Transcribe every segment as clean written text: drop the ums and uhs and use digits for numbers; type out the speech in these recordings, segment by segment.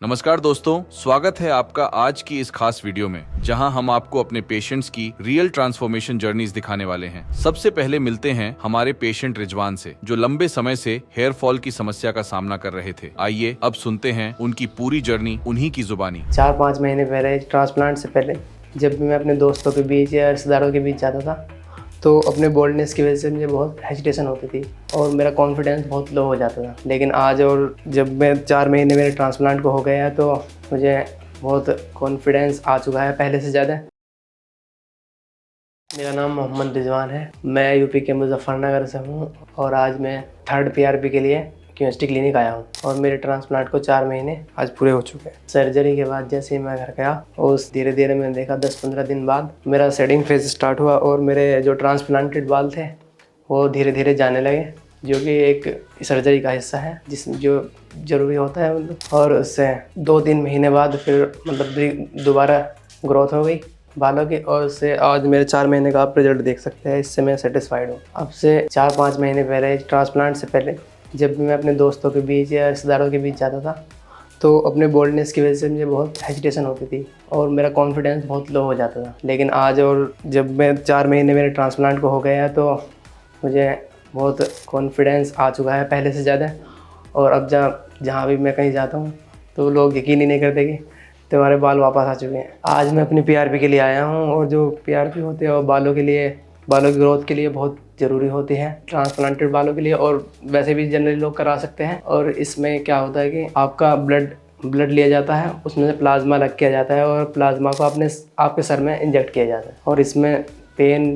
नमस्कार दोस्तों, स्वागत है आपका आज की इस खास वीडियो में जहां हम आपको अपने पेशेंट्स की रियल ट्रांसफॉर्मेशन जर्नीज दिखाने वाले हैं। सबसे पहले मिलते हैं हमारे पेशेंट रिजवान से, जो लंबे समय से हेयर फॉल की समस्या का सामना कर रहे थे। आइए अब सुनते हैं उनकी पूरी जर्नी उन्हीं की जुबानी। 4-5 महीने पहले ट्रांसप्लांट से पहले जब भी मैं अपने दोस्तों के बीच या रिश्तेदारों के बीच जाता था तो अपने बोल्डनेस की वजह से मुझे बहुत हेजिटेशन होती थी और मेरा कॉन्फिडेंस बहुत लो हो जाता था। लेकिन आज और जब मैं 4 महीने मेरे ट्रांसप्लांट को हो गया है तो मुझे बहुत कॉन्फिडेंस आ चुका है पहले से ज़्यादा। मेरा नाम मोहम्मद रिजवान है, मैं यूपी के मुजफ्फरनगर से हूँ और आज मैं 3rd PRP के लिए क्यूएसटी क्लिनिक आया हूँ और मेरे ट्रांसप्लांट को 4 महीने आज पूरे हो चुके हैं। सर्जरी के बाद जैसे ही मैं घर गया उस धीरे धीरे मैंने देखा 10-15 दिन बाद मेरा शेडिंग फेज स्टार्ट हुआ और मेरे जो ट्रांसप्लांटेड बाल थे वो धीरे धीरे जाने लगे, जो कि एक सर्जरी का हिस्सा है जिसमें जो ज़रूरी होता है और उससे 2-3 महीने बाद फिर मतलब दोबारा ग्रोथ हो गई बालों की और उससे आज मेरे 4 महीने का आप रिजल्ट देख सकते हैं। इससे मैं सेटिस्फाइड हूँ। अब से 4-5 महीने पहले ट्रांसप्लांट से पहले जब भी मैं अपने दोस्तों के बीच या रिश्तेदारों के बीच जाता था तो अपने बोल्डनेस की वजह से मुझे बहुत हेजिटेशन होती थी और मेरा कॉन्फिडेंस बहुत लो हो जाता था। लेकिन आज और जब मैं 4 महीने मेरे ट्रांसप्लांट को हो गया है तो मुझे बहुत कॉन्फिडेंस आ चुका है पहले से ज़्यादा। और अब जहाँ भी मैं कहीं जाता हूँ तो लोग यकीन ही नहीं करते कि तुम्हारे बाल वापस आ चुके हैं। आज मैं अपनी PRP के लिए आया हूँ और जो PRP होते हैं वो बालों की ग्रोथ के लिए बहुत ज़रूरी होती है, ट्रांसप्लांटेड बालों के लिए और वैसे भी जनरली लोग करा सकते हैं। और इसमें क्या होता है कि आपका ब्लड लिया जाता है, उसमें से प्लाज्मा अलग किया जाता है और प्लाज्मा को आपके सर में इंजेक्ट किया जाता है और इसमें पेन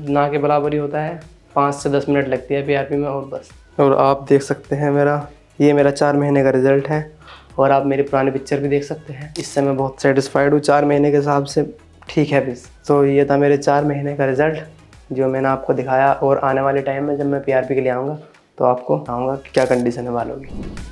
ना के बराबर ही होता है। 5 से 10 मिनट लगती है PRP में और बस। और आप देख सकते हैं ये मेरा 4 महीने का रिज़ल्ट है और आप मेरी पुरानी पिक्चर भी देख सकते हैं। इससे मैं बहुत सेटिस्फाइड हूँ 4 महीने के हिसाब से, ठीक है बस। तो ये था मेरे 4 महीने का रिज़ल्ट जो मैंने आपको दिखाया और आने वाले टाइम में जब मैं PRP के लिए आऊँगा तो आपको बताऊँगा कि क्या कंडीशन है बालों की।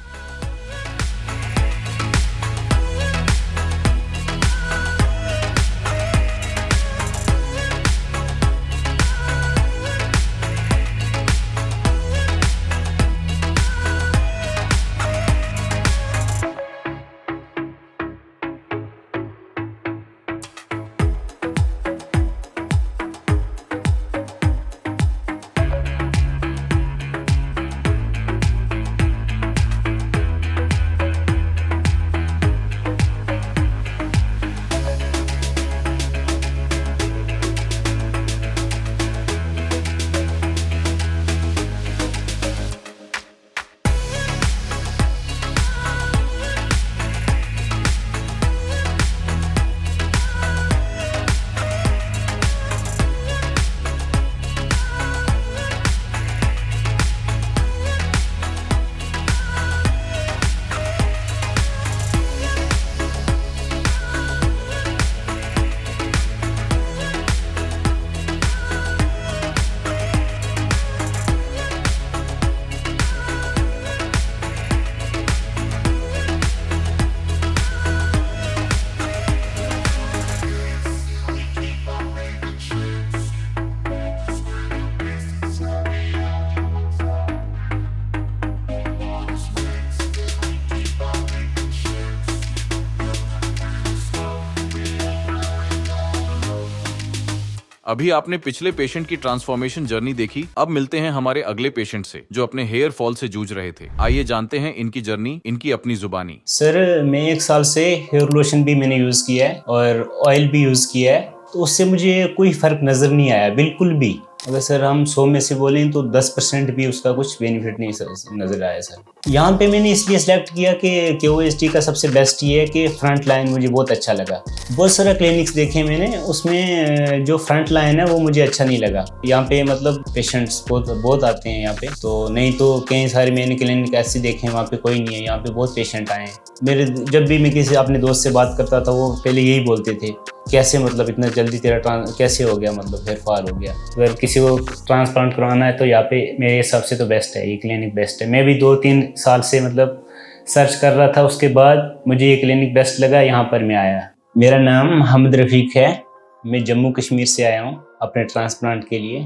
अभी आपने पिछले पेशेंट की ट्रांसफॉर्मेशन जर्नी देखी। अब मिलते हैं हमारे अगले पेशेंट से जो अपने हेयर फॉल से जूझ रहे थे। आइए जानते हैं इनकी जर्नी, इनकी अपनी जुबानी। सर मैं 1 साल से हेयर लोशन भी मैंने यूज़ किया है और ऑयल भी यूज़ किया है, तो उससे मुझे कोई फ़र्क नज़र नहीं आया बिल्कुल भी। अगर सर हम 100 में से बोलें तो 10% भी उसका कुछ बेनिफिट नहीं नज़र आया सर। यहाँ पे मैंने इसलिए सेलेक्ट किया कि QST का सबसे बेस्ट ये है कि फ्रंट लाइन मुझे बहुत अच्छा लगा। बहुत सारा क्लिनिक्स देखे मैंने, उसमें जो फ्रंट लाइन है वो मुझे अच्छा नहीं लगा। यहाँ पे मतलब पेशेंट्स बहुत आते हैं यहाँ पे, तो नहीं तो कई सारे मैंने क्लिनिक ऐसे देखे हैं वहाँ पे कोई नहीं है, यहाँ पे बहुत पेशेंट आए हैं। मेरे जब भी मैं किसी अपने दोस्त से बात करता था वो पहले यही बोलते थे, कैसे मतलब इतना जल्दी तेरा कैसे हो गया, मतलब हेयर फॉल हो गया। अगर किसी को ट्रांसप्लांट करवाना है तो यहाँ पे मेरे हिसाब से तो बेस्ट है, ये क्लिनिक बेस्ट है। मैं भी 2-3 साल से मतलब सर्च कर रहा था, उसके बाद मुझे ये क्लिनिक बेस्ट लगा, यहाँ पर मैं आया। मेरा नाम हमद रफ़ीक है, मैं जम्मू कश्मीर से आया हूँ अपने ट्रांसप्लांट के लिए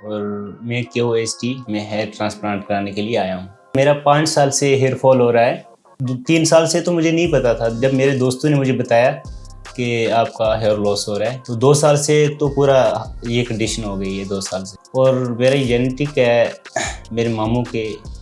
और मैं QST में हेयर ट्रांसप्लांट कराने के लिए आया हूँ। मेरा 5 साल से हेयर फॉल हो रहा है 3 साल से तो मुझे नहीं पता था। जब मेरे दोस्तों ने मुझे बताया कि आपका हेयर लॉस हो रहा है, तो 2 साल से तो पूरा ये कंडीशन हो गई है 2 साल से। और मेरा जेनेटिक है, मेरे मामू के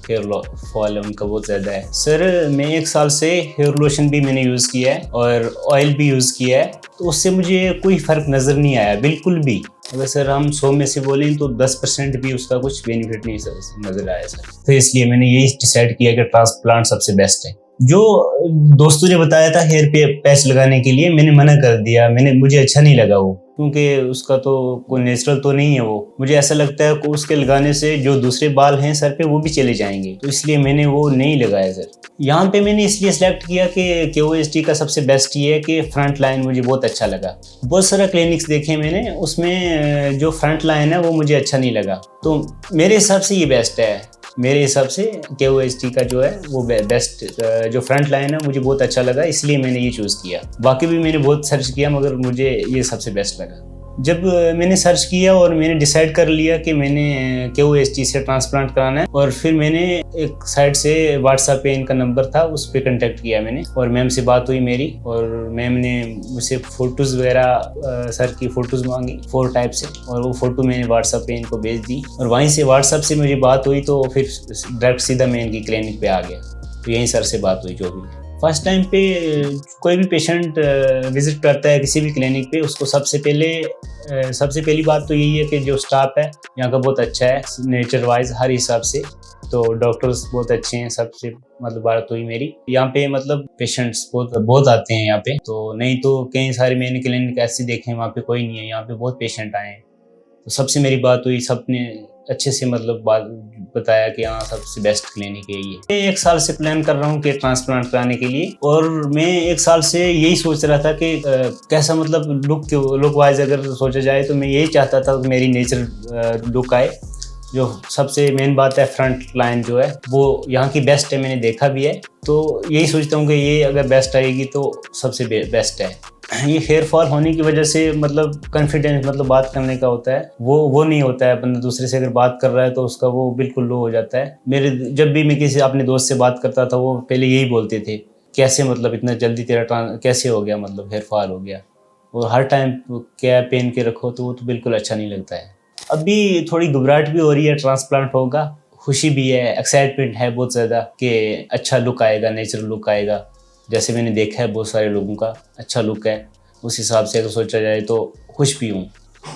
हेयर फॉल है उनका बहुत ज़्यादा है। सर मैं 1 साल से हेयर लोशन भी मैंने यूज़ किया है और ऑयल भी यूज़ किया है, तो उससे मुझे कोई फ़र्क नज़र नहीं आया बिल्कुल भी। अगर सर हम 100 में से बोलें तो 10% भी उसका कुछ बेनिफिट नहीं नज़र आया सर। तो इसलिए मैंने यही डिसाइड किया कि ट्रांसप्लांट सबसे बेस्ट है। जो दोस्तों ने बताया था हेयर पे पैच लगाने के लिए, मैंने मना कर दिया। मुझे अच्छा नहीं लगा वो, क्योंकि उसका तो कोई नेचुरल तो नहीं है वो। मुझे ऐसा लगता है कि उसके लगाने से जो दूसरे बाल हैं सर पे वो भी चले जाएंगे, तो इसलिए मैंने वो नहीं लगाया सर। यहाँ पे मैंने इसलिए सेलेक्ट किया कि KOST का सबसे बेस्ट ये है कि फ्रंट लाइन मुझे बहुत अच्छा लगा। बहुत सारा क्लिनिक्स देखे मैंने, उसमें जो फ्रंट लाइन है वो मुझे अच्छा नहीं लगा, तो मेरे हिसाब से ये बेस्ट है। मेरे हिसाब से KOST का जो है वो बेस्ट, जो फ्रंट लाइन है मुझे बहुत अच्छा लगा, इसलिए मैंने ये चूज़ किया। बाकी भी मैंने बहुत सर्च किया मगर मुझे ये सबसे बेस्ट लगा। जब मैंने सर्च किया और मैंने डिसाइड कर लिया कि मैंने KOST से ट्रांसप्लांट कराना है, और फिर मैंने एक साइट से व्हाट्सएप पे इनका नंबर था, उस पर कॉन्टैक्ट किया मैंने, और मैम से बात हुई मेरी, और मैम ने मुझसे फ़ोटोज़ वगैरह सर की फ़ोटोज़ मांगी 4 टाइप से, और वो फ़ोटो मैंने व्हाट्सएप पे इनको भेज दी, और वहीं से व्हाट्सएप से मुझे बात हुई, तो फिर डायरेक्ट सीधा मैं इनकी क्लिनिक पे आ गया। तो यहीं सर से बात हुई जो भी। फर्स्ट टाइम पे कोई भी पेशेंट विज़िट करता है किसी भी क्लिनिक पे, उसको सबसे पहली बात तो यही है कि जो स्टाफ है यहाँ का बहुत अच्छा है, नेचर वाइज हर हिसाब से, तो डॉक्टर्स बहुत अच्छे हैं। सबसे मतलब बात हुई मेरी, यहाँ पे मतलब पेशेंट्स बहुत आते हैं यहाँ पे, तो नहीं तो कई सारे मैंने क्लिनिक ऐसे देखे हैं वहाँ पे कोई नहीं है, यहाँ पे बहुत पेशेंट आए हैं। तो सबसे मेरी बात हुई, सबने अच्छे से मतलब बात बताया कि हाँ सबसे बेस्ट क्लिनिक है ये। मैं 1 साल से प्लान कर रहा हूँ कि ट्रांसप्लांट कराने के लिए, और मैं 1 साल से यही सोच रहा था कि कैसा मतलब लुक वाइज अगर सोचा जाए तो मैं यही चाहता था कि मेरी नेचुरल लुक आए। जो सबसे मेन बात है फ्रंट लाइन जो है वो यहाँ की बेस्ट है, मैंने देखा भी है, तो यही सोचता हूँ कि ये अगर बेस्ट आएगी तो सबसे बेस्ट है। ये हेयर फॉल होने की वजह से मतलब कॉन्फिडेंस मतलब बात करने का होता है, वो नहीं होता है। बंदा दूसरे से अगर बात कर रहा है तो उसका वो बिल्कुल लो हो जाता है। जब भी मैं किसी अपने दोस्त से बात करता था वो पहले यही बोलते थे, कैसे मतलब इतना जल्दी तेरा कैसे हो गया, मतलब हेयर फॉल हो गया, और हर टाइम कैप पहन के रखो तो वो तो बिल्कुल अच्छा नहीं लगता है। अभी थोड़ी घबराहट भी हो रही है, ट्रांसप्लांट होगा, खुशी भी है, एक्साइटमेंट है बहुत ज़्यादा कि अच्छा लुक आएगा, नेचुरल लुक आएगा। जैसे मैंने देखा है बहुत सारे लोगों का अच्छा लुक है, उस हिसाब से अगर सोचा जाए तो खुश भी हूँ।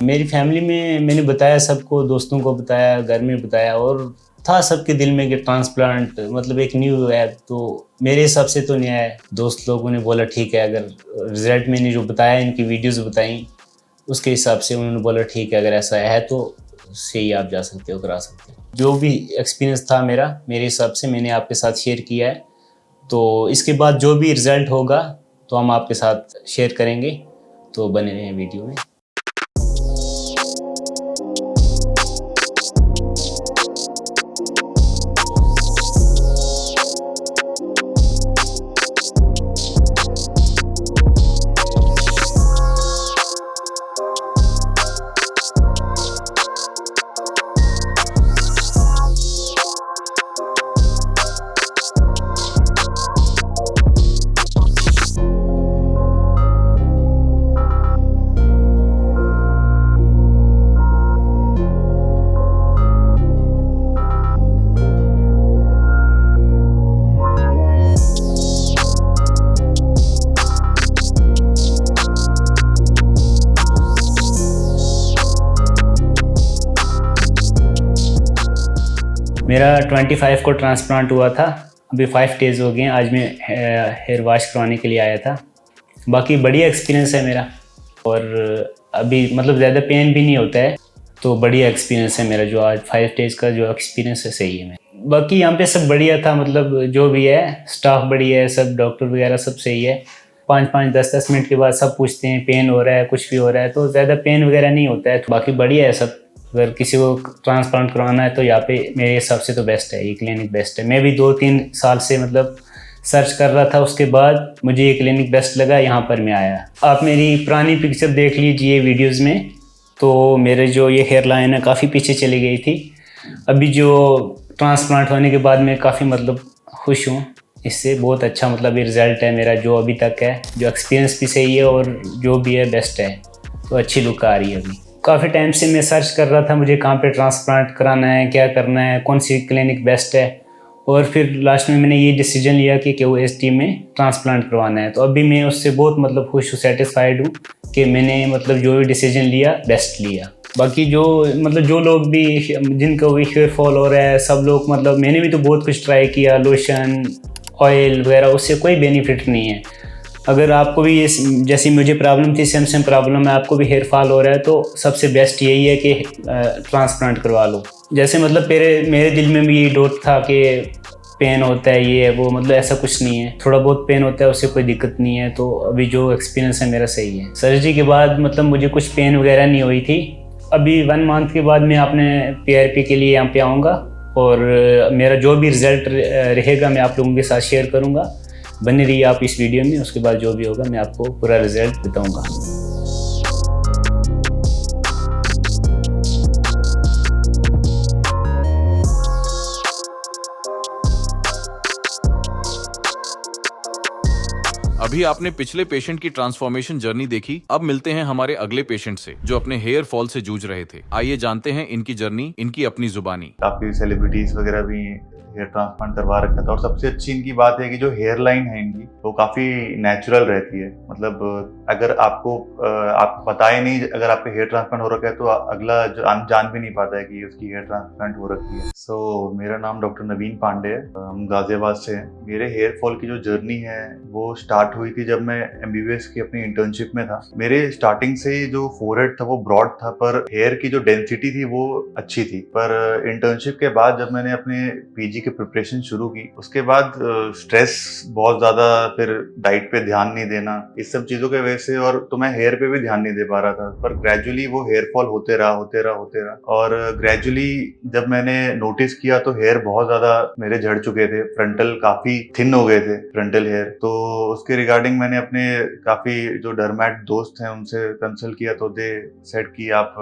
मेरी फैमिली में मैंने बताया सबको, दोस्तों को बताया, घर में बताया, और था सबके दिल में कि ट्रांसप्लांट मतलब एक न्यू है, तो मेरे हिसाब से तो नया है। दोस्त लोगों ने बोला ठीक है, अगर रिजल्ट मैंने जो बताया, इनकी वीडियोज़ बताई, उसके हिसाब से उन्होंने बोला ठीक है, अगर ऐसा है तो सही आप जा सकते हो, करा सकते हो। जो भी एक्सपीरियंस था मेरे हिसाब से मैंने आपके साथ शेयर किया है, तो इसके बाद जो भी रिज़ल्ट होगा तो हम आपके साथ शेयर करेंगे, तो बने रहें वीडियो में। मेरा 25 को ट्रांसप्लांट हुआ था, अभी 5 डेज़ हो गए हैं। आज मैं हेयर वॉश करवाने के लिए आया था। बाकी बढ़िया एक्सपीरियंस है मेरा, और अभी मतलब ज़्यादा पेन भी नहीं होता है, तो बढ़िया एक्सपीरियंस है मेरा। जो आज 5 डेज़ का जो एक्सपीरियंस है सही है मेरा। बाकी यहाँ पे सब बढ़िया था, मतलब जो भी है स्टाफ बढ़िया है, सब डॉक्टर वगैरह सब सही है। 5-5, 10-10 मिनट के बाद सब पूछते हैं पेन हो रहा है, कुछ भी हो रहा है, तो ज़्यादा पेन वगैरह नहीं होता है। तो बाकी बढ़िया है सब। अगर किसी को ट्रांसप्लांट करवाना है तो यहाँ पे मेरे हिसाब से तो बेस्ट है, ये क्लिनिक बेस्ट है। मैं भी 2-3 साल से मतलब सर्च कर रहा था, उसके बाद मुझे ये क्लिनिक बेस्ट लगा, यहाँ पर मैं आया। आप मेरी पुरानी पिक्चर देख लीजिए वीडियोज़ में, तो मेरे जो ये हेयर लाइन है काफ़ी पीछे चली गई थी। अभी जो ट्रांसप्लांट होने के बाद मैं काफ़ी मतलब खुश हूँ, इससे बहुत अच्छा मतलब ये रिज़ल्ट है मेरा जो अभी तक है, जो एक्सपीरियंस भी सही है और जो भी है बेस्ट है, तो अच्छी लुक आ रही है अभी। काफ़ी टाइम से मैं सर्च कर रहा था मुझे कहाँ पे ट्रांसप्लांट कराना है, क्या करना है, कौन सी क्लिनिक बेस्ट है, और फिर लास्ट में मैंने ये डिसीजन लिया कि KOST में ट्रांसप्लांट करवाना है। तो अभी मैं उससे बहुत मतलब खुश हूँ, सेटिस्फाइड हूँ कि मैंने मतलब जो भी डिसीजन लिया बेस्ट लिया। बाकी जो मतलब जो लोग भी जिनको भी हेयर फॉल हो रहा है, सब लोग मतलब मैंने भी तो बहुत कुछ ट्राई किया, लोशन, ऑयल वगैरह, उससे कोई बेनिफिट नहीं है। अगर आपको भी ये जैसी मुझे प्रॉब्लम थी, सेम प्रॉब्लम है, आपको भी हेयर फॉल हो रहा है, तो सबसे बेस्ट यही है कि ट्रांसप्लांट करवा लो। जैसे मतलब मेरे दिल में भी ये डाउट था कि पेन होता है ये वो, मतलब ऐसा कुछ नहीं है, थोड़ा बहुत पेन होता है, उससे कोई दिक्कत नहीं है। तो अभी जो एक्सपीरियंस है मेरा सही है। सर्जरी के बाद मतलब मुझे कुछ पेन वगैरह नहीं हुई थी। अभी 1 मंथ के बाद मैं अपने PRP के लिए यहाँ पे आऊँगा और मेरा जो भी रिज़ल्ट रहेगा मैं आप लोगों के साथ शेयर करूँगा। बने रहिए आप इस वीडियो में, उसके बाद जो भी होगा मैं आपको पूरा रिज़ल्ट बताऊँगा। अभी आपने पिछले पेशेंट की ट्रांसफॉर्मेशन जर्नी देखी। अब मिलते हैं हमारे अगले पेशेंट से जो अपने हेयर फॉल से जूझ रहे थे। आइए जानते हैं इनकी जर्नी, इनकी अपनी जुबानी। काफी सेलिब्रिटीज वगैरह भी हेयर ट्रांसप्लांट करवा रखा था और सबसे अच्छी इनकी बात है कि जो हेयर लाइन है इनकी वो काफी नेचुरल रहती है। मतलब अगर आपको पता ही नहीं, अगर आपके हेयर ट्रांसप्लांट हो रखा है तो अगला जान भी नहीं पाता है कि उसकी हेयर ट्रांसप्लांट हो रखी है। मेरा नाम डॉक्टर नवीन पांडे है, हम गाजियाबाद से हैं। मेरे हेयर फॉल की जो जर्नी है वो स्टार्ट हुई थी जब मैं MBBS की अपनी इंटर्नशिप में था। मेरे स्टार्टिंग से ही जो फोरहेड था वो ब्रॉड था, पर हेयर की जो डेंसिटी थी वो अच्छी थी। पर इंटर्नशिप के बाद जब मैंने अपने PG की प्रिपरेशन शुरू की, उसके बाद स्ट्रेस बहुत ज्यादा, फिर डाइट पे ध्यान नहीं देना, इस सब चीजों की वजह से, और तो मैं हेयर पे भी ध्यान नहीं दे पा रहा था। पर ग्रेजुअली वो हेयर फॉल होते रहा और ग्रेजुअली जब मैंने नोटिस किया तो हेयर बहुत ज्यादा मेरे झड़ चुके थे, फ्रंटल काफी थिन हो गए थे फ्रंटल हेयर। तो उसके रिगार्डिंग मैंने अपने काफी जो डर्मैट दोस्त हैं उनसे कंसल्ट किया, तो दे सेड कि आप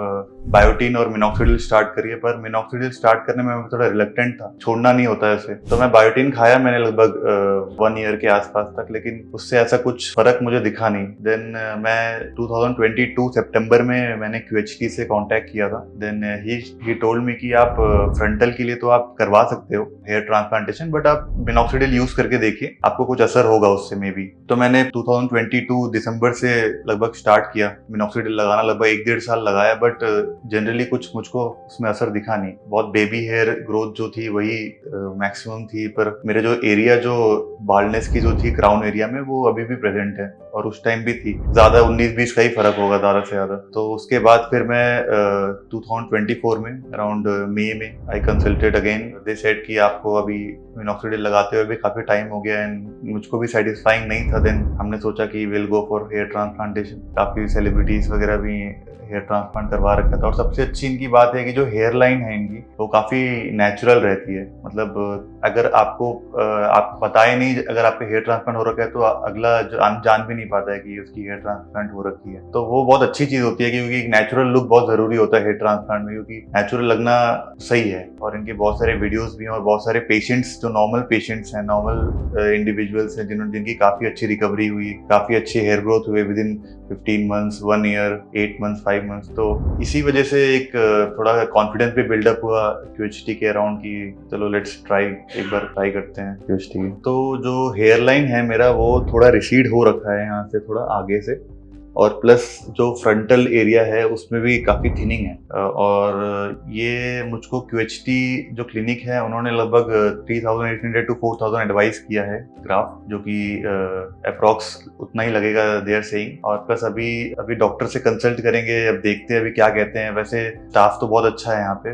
बायोटीन और मिनॉक्सिडिल स्टार्ट करिए। पर मिनॉक्सिडिल स्टार्ट करने में मैं थोड़ा रिलक्टेंट था, छोड़ना नहीं होता है उसे। तो मैं बायोटीन खाया मैंने लगभग 1 ईयर के आसपास तक, लेकिन उससे ऐसा कुछ फर्क मुझे दिखा नहीं। देन मैं 2022 सितंबर में मैंने QHT से कांटेक्ट किया था। देन ही टोल्ड मी कि आप फ्रंटल के लिए तो आप करवा सकते हो हेयर ट्रांसप्लांटेशन, बट आप मिनॉक्सिडिल यूज करके देखिए, आपको कुछ असर होगा उससे मे बी। तो मैंने 2022 दिसंबर से लगभग स्टार्ट किया मिनॉक्सिडिल लगाना, लगभग 1-1.5 साल लगाया, बट जनरली कुछ मुझको उसमें असर दिखा नहीं। बहुत बेबी हेयर ग्रोथ जो थी वही मैक्सिमम थी, पर मेरे जो एरिया जो बाल्डनेस की जो थी क्राउन एरिया में वो अभी भी प्रेजेंट है, और उस टाइम भी थी। ज्यादा 19-20 का ही फर्क होगा ज्यादा से ज्यादा। तो उसके बाद फिर मैं 2024 में अराउंड मई में I consulted again. They said कि आपको अभी मिनॉक्सिडिल लगाते हुए भी काफी टाइम हो गया एंड मुझको भी सेटिस्फाइंग नहीं था। देन हमने सोचा कि will go for hair transplantation. काफी सेलिब्रिटीज वगैरह भी हेयर ट्रांसप्लांट करवा रखा था और सबसे अच्छी इनकी बात है कि जो हेयर लाइन है इनकी वो काफी नेचुरल रहती है। मतलब अगर आपको पता ही नहीं, अगर आपके हेयर ट्रांसप्लांट हो रखा है तो अगला जान भी नहीं पाता है कि उसकी हेयर ट्रांसप्लांट हो रखी है। तो वो बहुत अच्छी चीज होती है क्योंकि एक नेचुरल लुक बहुत जरूरी होता है हेयर ट्रांसप्लांट में, क्योंकि नेचुरल लगना सही है। और इनके बहुत सारे वीडियोस भी हैं और बहुत सारे पेशेंट्स जो नॉर्मल पेशेंट्स हैं, नॉर्मल इंडिविजुअल्स हैं जिनकी काफी अच्छी रिकवरी हुई, काफी अच्छी हेयर ग्रोथ हुई with in 15 months, 1 year, 8 months, 5 months. तो इसी वजह से एक थोड़ा कॉन्फिडेंस भी बिल्डअप हुआ QHT के अराउंड की चलो लेट्स ट्राई, एक बार ट्राई करते हैं QHT। तो जो हेयर लाइन है मेरा वो थोड़ा रिसीड हो रखा है यहाँ से थोड़ा आगे से, और प्लस जो फ्रंटल एरिया है उसमें भी काफ़ी थिनिंग है। और ये मुझको QHT जो क्लिनिक है उन्होंने लगभग 3800 to 4000 एडवाइस किया है ग्राफ, जो कि अप्रॉक्स उतना ही लगेगा देयर सेइंग। और प्लस अभी डॉक्टर से कंसल्ट करेंगे, अब देखते हैं अभी क्या कहते हैं। वैसे स्टाफ तो बहुत अच्छा है यहाँ पे,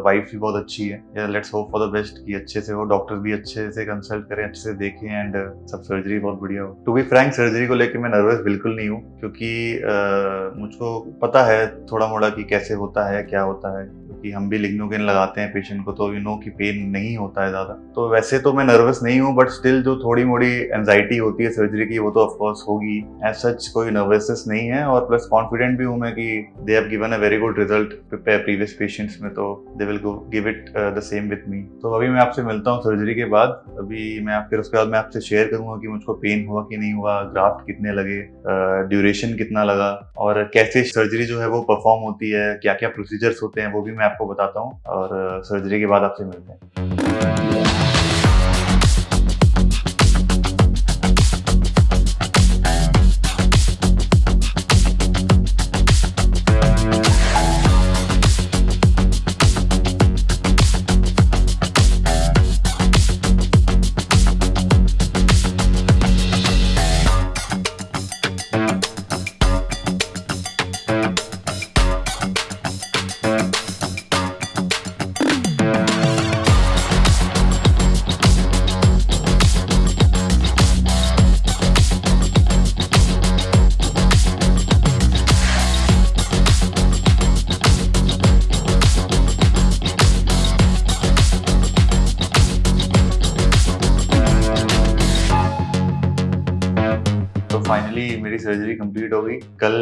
वाइफ भी बहुत अच्छी है। Let's hope for the best कि अच्छे से हो, डॉक्टर भी अच्छे से कंसल्ट करें, अच्छे से देखें एंड सब सर्जरी बहुत बढ़िया हो। टू बी फ्रैंक सर्जरी को लेकर मैं नर्वस बिल्कुल नहीं हूँ, क्योंकि मुझको पता है थोड़ा मोड़ा कि कैसे होता है क्या होता है। कि हम भी लिग्नोकेन लगाते हैं पेशेंट को तो यू नो कि पेन नहीं होता है ज़्यादा। तो वैसे तो मैं नर्वस नहीं हूँ, बट स्टिल जो थोड़ी मोड़ी एंजाइटी होती है सर्जरी की वो तो ऑफकोर्स होगी। एज सच कोई नर्वसनेस नहीं है, और प्लस कॉन्फिडेंट भी हूँ मैं कि they have given a very good result previous patients में, तो they will give it the same with me. तो अभी मैं आपसे मिलता हूँ सर्जरी के बाद। अभी मैं फिर उसके बाद मैं आपसे शेयर करूँगा कि मुझको पेन हुआ कि नहीं हुआ, ग्राफ्ट कितने लगे, ड्यूरेशन कितना लगा, और कैसे सर्जरी जो है वो परफॉर्म होती है, क्या क्या प्रोसीजर्स होते हैं वो भी मैं आपको बताता हूँ। और सर्जरी के बाद आपसे मिलते हैं। फाइनली मेरी सर्जरी कंप्लीट हो गई। कल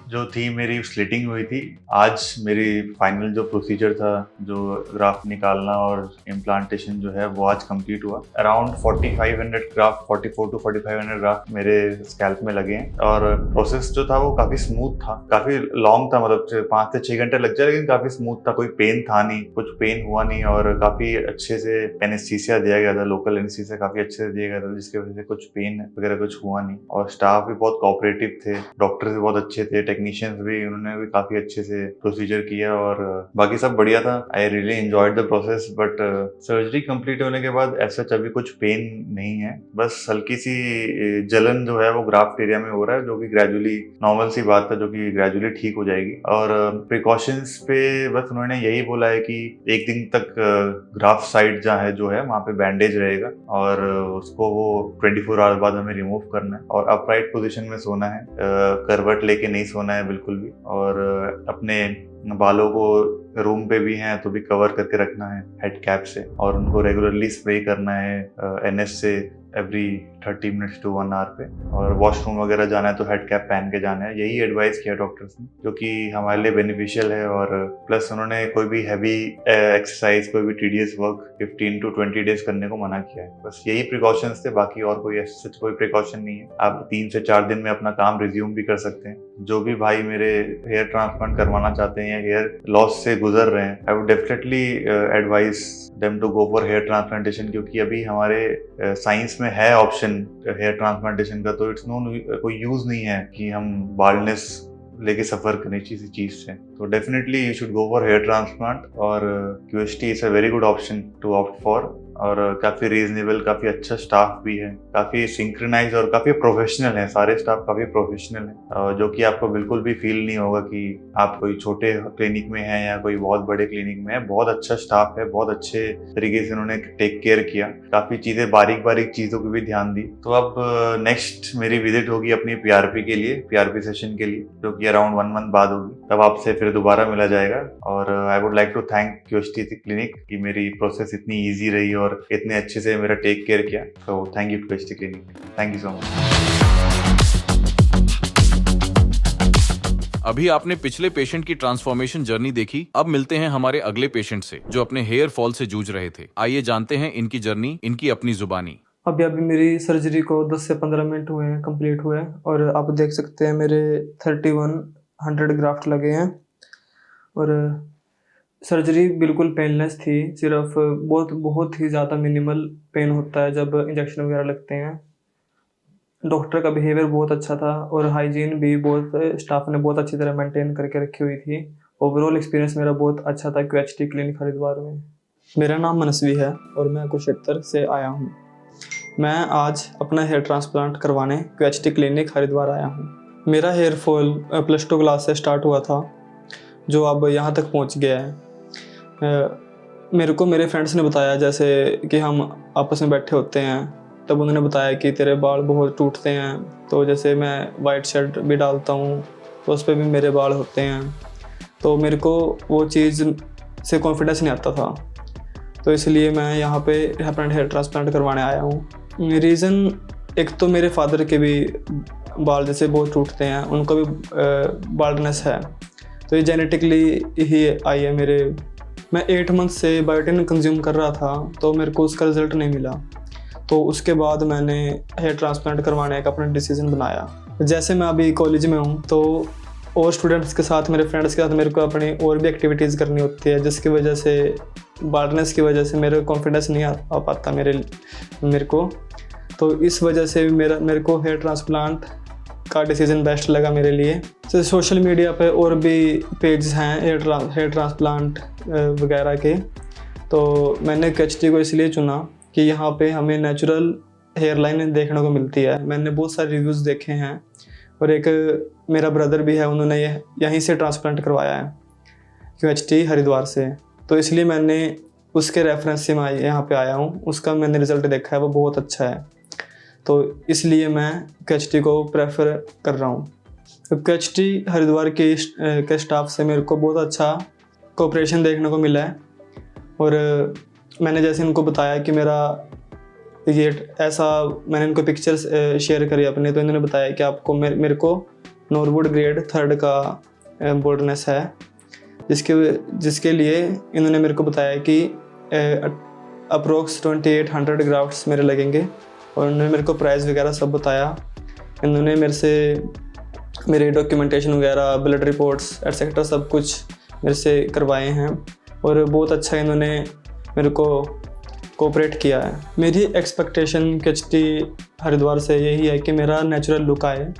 जो थी मेरी स्लिटिंग हुई थी, आज मेरी फाइनल जो प्रोसीजर था, जो ग्राफ्ट निकालना और इम्प्लांटेशन जो है वो आज कंप्लीट हुआ। अराउंड 4500 ग्राफ्ट, 44 to 4500 ग्राफ्ट मेरे स्कैल्प में लगे हैं, और प्रोसेस जो था वो काफी स्मूथ था, काफी लॉन्ग था, मतलब 5 से 6 घंटे लग जाए, लेकिन काफी स्मूथ था, कोई पेन था नहीं, कुछ पेन हुआ नहीं, और काफी अच्छे से एनेस्थीसिया दिया गया था, लोकल एनेस्थीसिया काफी अच्छे से दिया गया था, जिसकी वजह से कुछ पेन वगैरह कुछ हुआ नहीं। और स्टाफ भी बहुत कोऑपरेटिव थे, डॉक्टर भी बहुत अच्छे थे, टेक्नीशियंस भी, उन्होंने भी काफी अच्छे से प्रोसीजर किया, और बाकी सब बढ़िया था। I really enjoyed the process. But surgery complete होने के बाद ऐसा अभी कुछ पेन नहीं है, बस हल्की सी जलन जो है वो ग्राफ्ट एरिया में हो रहा है, जो कि ग्रेजुअली नॉर्मल सी बात है, जो कि ग्रेजुअली ठीक हो जाएगी। और प्रिकॉशंस पे बस उन्होंने यही बोला है कि 1 दिन तक ग्राफ्ट साइड जहाँ है जो है वहाँ पे बैंडेज रहेगा, और उसको वो 24 आवर बाद हमें रिमूव करना है, और अपराइट पोजीशन में सोना है, करवट लेके नहीं सोना है बिल्कुल भी, और अपने बालों को रूम पे भी हैं तो भी कवर करके रखना है हेड कैप से, और उनको रेगुलरली स्प्रे करना है NS से एवरी 30 मिनट्स टू 1 आवर पे, और वॉशरूम वगैरह जाना है तो हेड कैप पहन के जाना है। यही एडवाइस किया डॉक्टर्स ने, जो कि हमारे लिए बेनिफिशियल है। और प्लस उन्होंने कोई भी हैवी एक्सरसाइज, कोई भी टीडियस वर्क 15 to 20 डेज करने को मना किया है। बस यही प्रिकॉशंस थे, बाकी और कोई ऐसा कोई प्रिकॉशन नहीं है। आप 3 से 4 दिन में अपना काम रिज्यूम भी कर सकते हैं। जो भी भाई मेरे हेयर ट्रांसप्लांट करवाना चाहते हैं या हेयर लॉस से गुजर रहे हैं, I would definitely advise them to go for hair transplantation, क्योंकि अभी हमारे साइंस में है ऑप्शन हेयर ट्रांसप्लांटेशन का, तो इट्स नो कोई यूज नहीं है कि हम बाल्डनेस लेके सफर करने किसी चीज से। तो definitely you should go for hair transplant, और QST is a very good option to opt for. और काफ़ी रीजनेबल, काफ़ी अच्छा स्टाफ भी है, काफ़ी सिंक्रोनाइज और काफ़ी प्रोफेशनल है, सारे स्टाफ काफ़ी प्रोफेशनल है, जो कि आपको बिल्कुल भी फील नहीं होगा कि आप कोई छोटे क्लिनिक में हैं या कोई बहुत बड़े क्लिनिक में है। बहुत अच्छा स्टाफ है, बहुत अच्छे तरीके से उन्होंने टेक केयर किया, काफ़ी चीज़ें बारीक बारीक चीज़ों की भी ध्यान दी। तो अब नेक्स्ट मेरी विजिट होगी अपनी PRP के लिए, PRP सेशन के लिए, जो कि अराउंड 1 मंथ बाद होगी। तब आपसे फिर दोबारा मिला जाएगा। और I would like to thank QST clinic कि मेरी प्रोसेस इतनी ईजी रही और इतने अच्छे से मेरा टेक केयर किया। तो thank you QST clinic, thank you so much. अभी आपने पिछले पेशेंट की ट्रांसफॉर्मेशन जर्नी देखी। अब मिलते हैं हमारे अगले पेशेंट से, जो अपने हेयर फॉल से जूझ रहे थे। आइए जानते हैं इनकी जर्नी, इनकी अपनी जुबानी। अभी मेरी सर्जरी को 10 से 15 मिनट हुए हैं, कंप्लीट हुए हैं, और आप देख सकते हैं मेरे 3100 ग्राफ्ट लगे हैं। और सर्जरी बिल्कुल पेनलेस थी, सिर्फ बहुत ही ज़्यादा मिनिमल पेन होता है जब इंजेक्शन वगैरह लगते हैं। डॉक्टर का बिहेवियर बहुत अच्छा था, और हाइजीन भी स्टाफ ने बहुत अच्छी तरह मेंटेन करके रखी हुई थी। ओवरऑल एक्सपीरियंस मेरा बहुत अच्छा था QHT क्लिनिक हरिद्वार में। मेरा नाम मनस्वी है और मैं कुरुक्षेत्र से आया हूँ। मैं आज अपना हेयर ट्रांसप्लांट करवाने QHT क्लिनिक हरिद्वार आया हूँ। मेरा हेयर फॉल +2 क्लास से स्टार्ट हुआ था, जो अब यहाँ तक पहुँच गया है। मेरे को मेरे फ्रेंड्स ने बताया, जैसे कि हम आपस में बैठे होते हैं, तब उन्होंने बताया कि तेरे बाल बहुत टूटते हैं, तो जैसे मैं वाइट शर्ट भी डालता हूँ तो उस पर भी मेरे बाल होते हैं। तो मेरे को वो चीज़ से कॉन्फिडेंस नहीं आता था, तो इसलिए मैं यहाँ पे परमानेंट हेयर ट्रांसप्लांट करवाने आया हूँ। रीज़न एक तो मेरे फादर के भी बाल जैसे बहुत टूटते हैं, उनको भी बाल्डनेस है, तो ये जेनेटिकली ही आई है मेरे। मैं 8 मंथ से बायोटिन कंज्यूम कर रहा था, तो मेरे को उसका रिज़ल्ट नहीं मिला, तो उसके बाद मैंने हेयर ट्रांसप्लांट करवाने का अपना डिसीज़न बनाया। जैसे मैं अभी कॉलेज में हूँ, तो और स्टूडेंट्स के साथ, मेरे फ्रेंड्स के साथ मेरे को अपनी और भी एक्टिविटीज़ करनी होती है, जिसकी वजह से बाल्डनेस की वजह से मेरे कॉन्फिडेंस नहीं आ पाता मेरे को। तो इस वजह से मेरे को हेयर ट्रांसप्लांट का डिसीज़न बेस्ट लगा मेरे लिए। तो सोशल मीडिया पे और भी पेज हैं हेयर ट्रांसप्लांट वगैरह के, तो मैंने KHT को इसलिए चुना कि यहाँ पे हमें नेचुरल हेयर लाइन देखने को मिलती है। मैंने बहुत सारे रिव्यूज़ देखे हैं, और एक मेरा ब्रदर भी है, उन्होंने यहीं से ट्रांसप्लांट करवाया है KHT हरिद्वार से, तो इसलिए मैंने उसके रेफरेंस से मैं यहाँ पे आया हूँ। उसका मैंने रिज़ल्ट देखा है, वो बहुत अच्छा है, तो इसलिए मैं KHT को प्रेफर कर रहा हूँ। तो KHT हरिद्वार के स्टाफ से मेरे को बहुत अच्छा कोऑपरेशन देखने को मिला है, और मैंने जैसे इनको बताया कि मेरा ये ऐसा, मैंने इनको पिक्चर्स शेयर करी अपने, तो इन्होंने बताया कि आपको मेरे को नॉर्वुड ग्रेड 3 का बोल्डनेस है, जिसके लिए इन्होंने मेरे को बताया कि अप्रोक्स 2800 ग्राफ्ट्स मेरे लगेंगे, और उन्होंने मेरे को प्राइस वगैरह सब बताया। इन्होंने मेरे से मेरे डॉक्यूमेंटेशन वगैरह, ब्लड रिपोर्ट्स एटसेट्रा सब कुछ मेरे से करवाए हैं, और बहुत अच्छा इन्होंने मेरे को कोऑपरेट किया है। मेरी एक्सपेक्टेशन KHT हरिद्वार से यही है कि मेरा नेचुरल लुक आए,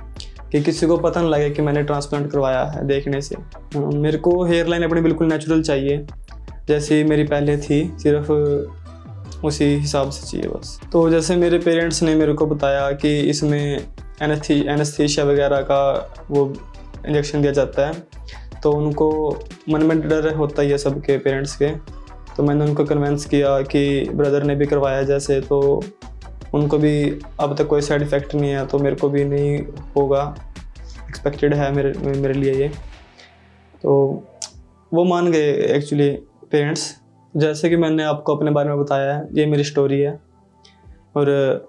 कि किसी को पता न लगे कि मैंने ट्रांसप्लांट करवाया है देखने से। मेरे को हेयर लाइन अपनी बिल्कुल नेचुरल चाहिए, जैसी मेरी पहले थी, सिर्फ उसी हिसाब से चाहिए बस। तो जैसे मेरे पेरेंट्स ने मेरे को बताया कि इसमें एनेस्थीसिया वगैरह का वो इंजेक्शन दिया जाता है, तो उनको मन में डर होता ही है सबके पेरेंट्स के, तो मैंने उनको कन्विंस किया कि ब्रदर ने भी करवाया जैसे, तो उनको भी अब तक कोई साइड इफ़ेक्ट नहीं है, तो मेरे को भी नहीं होगा, एक्सपेक्टेड है मेरे लिए ये। तो वो मान गए एक्चुअली पेरेंट्स। जैसे कि मैंने आपको अपने बारे में बताया है, ये मेरी स्टोरी है, और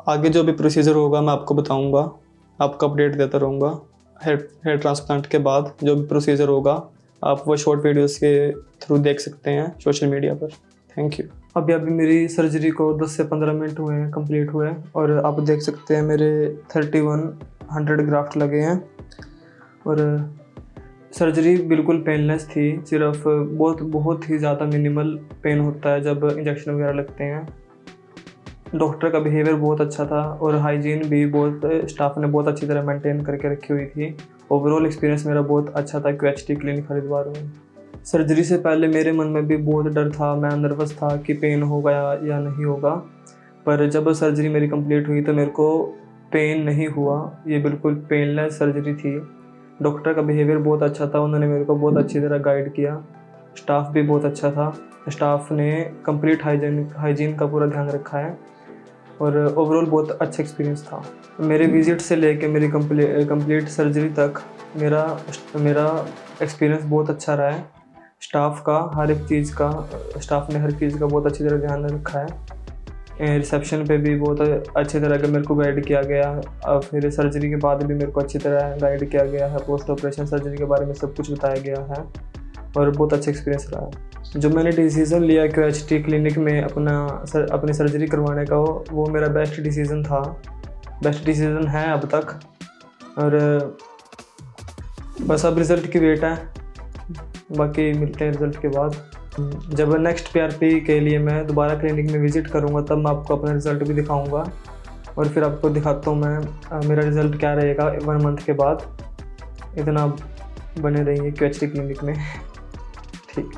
आगे जो भी प्रोसीजर होगा मैं आपको बताऊंगा, आपको अपडेट देता रहूँगा। हेयर ट्रांसप्लांट के बाद जो भी प्रोसीजर होगा, आप वो शॉर्ट वीडियोस के थ्रू देख सकते हैं सोशल मीडिया पर। Thank you. अभी मेरी सर्जरी को 10 से 15 मिनट हुए हैं, कंप्लीट हुए, और आप देख सकते हैं मेरे 3100 ग्राफ्ट लगे हैं, और सर्जरी बिल्कुल पेनलेस थी, सिर्फ बहुत ही ज़्यादा मिनिमल पेन होता है जब इंजेक्शन वगैरह लगते हैं। डॉक्टर का बिहेवियर बहुत अच्छा था, और हाइजीन भी स्टाफ ने बहुत अच्छी तरह मेंटेन करके रखी हुई थी। ओवरऑल एक्सपीरियंस मेरा बहुत अच्छा था KHT क्लिनिक हरिद्वार में। सर्जरी से पहले मेरे मन में भी बहुत डर था, मैं नर्वस था कि पेन होगा या नहीं होगा, पर जब सर्जरी मेरी कंप्लीट हुई तो मेरे को पेन नहीं हुआ, ये बिल्कुल पेनलेस सर्जरी थी। डॉक्टर का बिहेवियर बहुत अच्छा था, उन्होंने मेरे को बहुत अच्छी तरह गाइड किया। स्टाफ भी बहुत अच्छा था, स्टाफ ने कंप्लीट हाइजीन का पूरा ध्यान रखा है, और ओवरऑल बहुत अच्छा एक्सपीरियंस था। मेरे विजिट से लेके मेरी कंप्लीट सर्जरी तक मेरा एक्सपीरियंस बहुत अच्छा रहा है। स्टाफ ने हर चीज़ का बहुत अच्छी तरह ध्यान रखा है। रिसेप्शन पे भी बहुत अच्छी तरह का मेरे को गाइड किया गया, और फिर सर्जरी के बाद भी मेरे को अच्छी तरह गाइड किया गया है। पोस्ट ऑपरेशन सर्जरी के बारे में सब कुछ बताया गया है, और बहुत अच्छा एक्सपीरियंस रहा है। जो मैंने डिसीज़न लिया KHT क्लिनिक में अपनी सर्जरी करवाने का, वो मेरा बेस्ट डिसीज़न है अब तक, और बस अब रिज़ल्ट की वेट है, बाकी मिलते हैं रिज़ल्ट के बाद। जब नेक्स्ट PRP के लिए मैं दोबारा क्लिनिक में विज़िट करूँगा, तब मैं आपको अपना रिज़ल्ट भी दिखाऊँगा, और फिर आपको दिखाता हूँ मैं मेरा रिज़ल्ट क्या रहेगा 1 मंथ के बाद। इतना बने रहिए KHT क्लिनिक में। ठीक।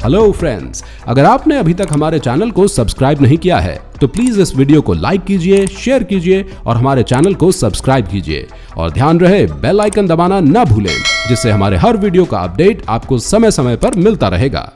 हेलो फ्रेंड्स, अगर आपने अभी तक हमारे चैनल को सब्सक्राइब नहीं किया है तो प्लीज इस वीडियो को लाइक कीजिए, शेयर कीजिए और हमारे चैनल को सब्सक्राइब कीजिए। और ध्यान रहे बेल आइकन दबाना ना भूलें, जिससे हमारे हर वीडियो का अपडेट आपको समय समय पर मिलता रहेगा।